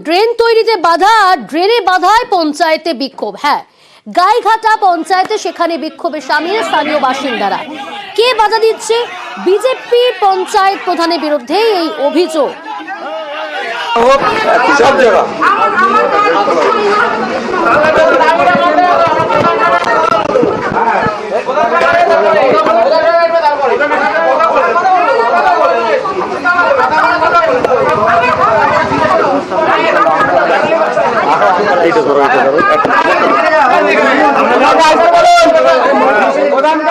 Drain তৈরিতে বাধা, ড্রেনে বাধায় পঞ্চায়েতে বিক্ষোভ। হ্যাঁ, গাইঘাটা পঞ্চায়েতে সেখানে বিক্ষোভে সামিল স্থানীয় বাসিন্দারা। কে বাধা দিচ্ছে? বিজেপি পঞ্চায়েত প্রধানের বিরুদ্ধে এই অভিযোগ।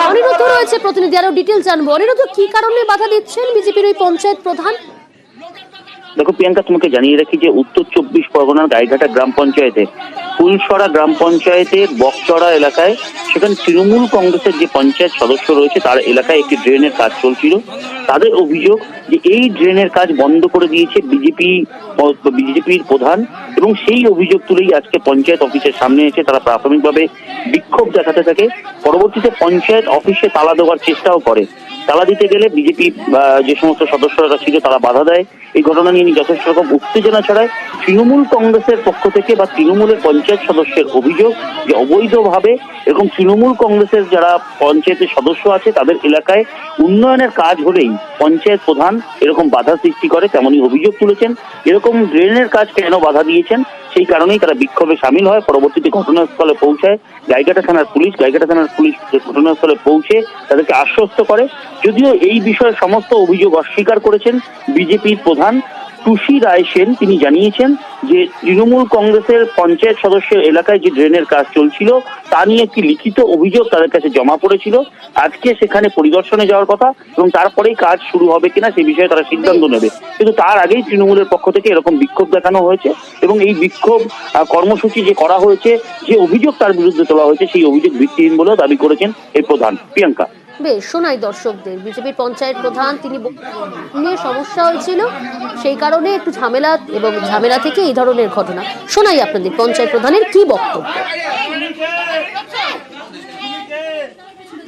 অনিরুদ্ধ রয়েছে প্রতিনিধি, আরো ডিটেইলস জানবো। অনিরুদ্ধ, কি কারণে বাধা দিচ্ছেন বিজেপির ওই পঞ্চায়েত প্রধান? দেখো প্রিয়াঙ্কা, তোমাকে জানিয়ে রাখি যে উত্তর 24 পরগনার গাইঘাটা গ্রাম পঞ্চায়েতে ফুলসরা গ্রাম পঞ্চায়েতের বকচড়া এলাকায় সেখানে তৃণমূল কংগ্রেসের যে পঞ্চায়েত সদস্য রয়েছে তার এলাকায় একটি ড্রেনের কাজ চলছিল। তাদের অভিযোগ যে এই ড্রেনের কাজ বন্ধ করে দিয়েছে বিজেপির প্রধান, এবং সেই অভিযোগ তুলেই আজকে পঞ্চায়েত অফিসের সামনে এসে তারা প্রাথমিকভাবে বিক্ষোভ দেখাতে থাকে। পরবর্তীতে পঞ্চায়েত অফিসে তালা দেওয়ার চেষ্টাও করে। তালা দিতে গেলে বিজেপি যে সমস্ত সদস্যরা ছিল তারা বাধা দেয়। এই ঘটনা নিয়ে যথেষ্ট রকম উত্তেজনা ছড়ায়। তৃণমূল কংগ্রেসের পক্ষ থেকে বা তৃণমূলের পঞ্চায়েত সদস্যের অভিযোগ যে অবৈধভাবে এরকম তৃণমূল কংগ্রেসের যারা পঞ্চায়েতের সদস্য আছে তাদের এলাকায় উন্নয়নের কাজ হলেই পঞ্চায়েত প্রধান এরকম বাধা সৃষ্টি করে, তেমনই অভিযোগ তুলেছেন। এরকম ড্রেনের কাজ কেন বাধা দিয়েছেন সেই কারণেই তারা বিক্ষোভে সামিল হয়। পরবর্তীতে ঘটনাস্থলে পৌঁছায় গাইঘাটা থানার পুলিশ। গাইঘাটা থানার পুলিশ ঘটনাস্থলে পৌঁছে তাদেরকে আশ্বস্ত করে। যদিও এই বিষয়ে সমস্ত অভিযোগ অস্বীকার করেছেন বিজেপির প্রধান টুসি রায় সেন। তিনি জানিয়েছেন যে তৃণমূল কংগ্রেসের পঞ্চায়েত সদস্যের এলাকায় যে ড্রেনের কাজ চলছিল তা নিয়ে একটি লিখিত অভিযোগ তাদের কাছে জমা পড়েছিল। আজকে সেখানে পরিদর্শনে যাওয়ার কথা এবং তারপরেই কাজ শুরু হবে কিনা সেই বিষয়ে তারা সিদ্ধান্ত নেবে। কিন্তু তার আগেই তৃণমূলের পক্ষ থেকে এরকম বিক্ষোভ দেখানো হয়েছে এবং এই বিক্ষোভ কর্মসূচি যে করা হয়েছে, যে অভিযোগ তার বিরুদ্ধে তোলা হয়েছে সেই অভিযোগ ভিত্তিহীন বলেও দাবি করেছেন এই প্রধান। প্রিয়াঙ্কা, বেশ, শোনাই দর্শকদের। বিজেপির পঞ্চায়েত প্রধান তিনি নিয়ে সমস্যা হয়েছিল, সেই কারণে একটু ঝামেলা থেকে এই ধরনের ঘটনা। শোনাই আপনাদের পঞ্চায়েত প্রধানের কি বক্তব্য।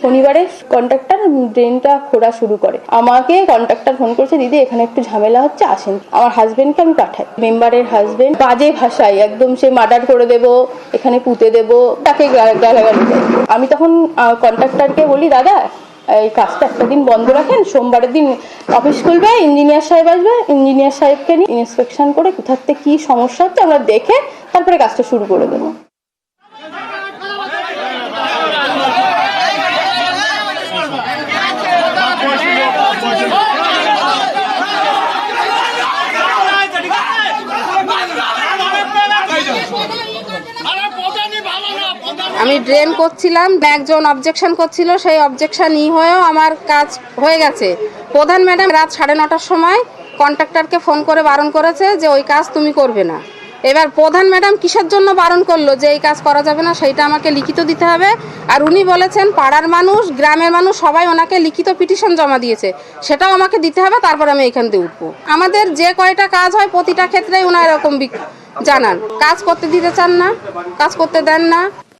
শনিবারে কন্ট্রাক্টর ড্রেনটা খোঁড়া শুরু করে। আমাকে কন্ট্রাক্টর ফোন করেছে, দিদি এখানে একটু ঝামেলা হচ্ছে, আসেন। আমার হাজবেন্ডকে আমি পাঠাই। মেম্বারের হাজবেন্ড বাজে ভাষায় একদম সে মার্ডার করে দেবো, এখানে পুঁতে দেবো, তাকে গালাগালি দেয়। আমি তখন কন্ট্রাক্টরকে বলি, দাদা এই কাজটা একটা দিন বন্ধ রাখেন, সোমবারের দিন অফিস খুলবে, ইঞ্জিনিয়ার সাহেব আসবে, ইঞ্জিনিয়ার সাহেবকে নিয়ে ইন্সপেকশন করে কোথার থেকে কি সমস্যা হচ্ছে আমরা দেখে তারপরে কাজটা শুরু করে দেবো। আমি ড্রেন করছিলাম, একজন অবজেকশন করছিল, সেই অবজেকশন হয়েও আমার কাজ হয়ে গেছে। প্রধান ম্যাডাম রাত 9:30টার সময় কন্ট্রাক্টরকে ফোন করে বারণ করেছে যে ওই কাজ তুমি করবে না। এবার প্রধান ম্যাডাম কিসের জন্য বারণ করলো যে এই কাজ করা যাবে না সেইটা আমাকে লিখিত দিতে হবে। আর উনি বলেছেন পাড়ার মানুষ, গ্রামের মানুষ সবাই ওনাকে লিখিত পিটিশন জমা দিয়েছে, সেটাও আমাকে দিতে হবে, তারপর আমি এখান থেকে উঠবো। আমাদের যে কয়টা কাজ হয় প্রতিটা ক্ষেত্রেই ওনারা এরকম জানান, কাজ করতে দিতে চান না, কাজ করতে দেন না।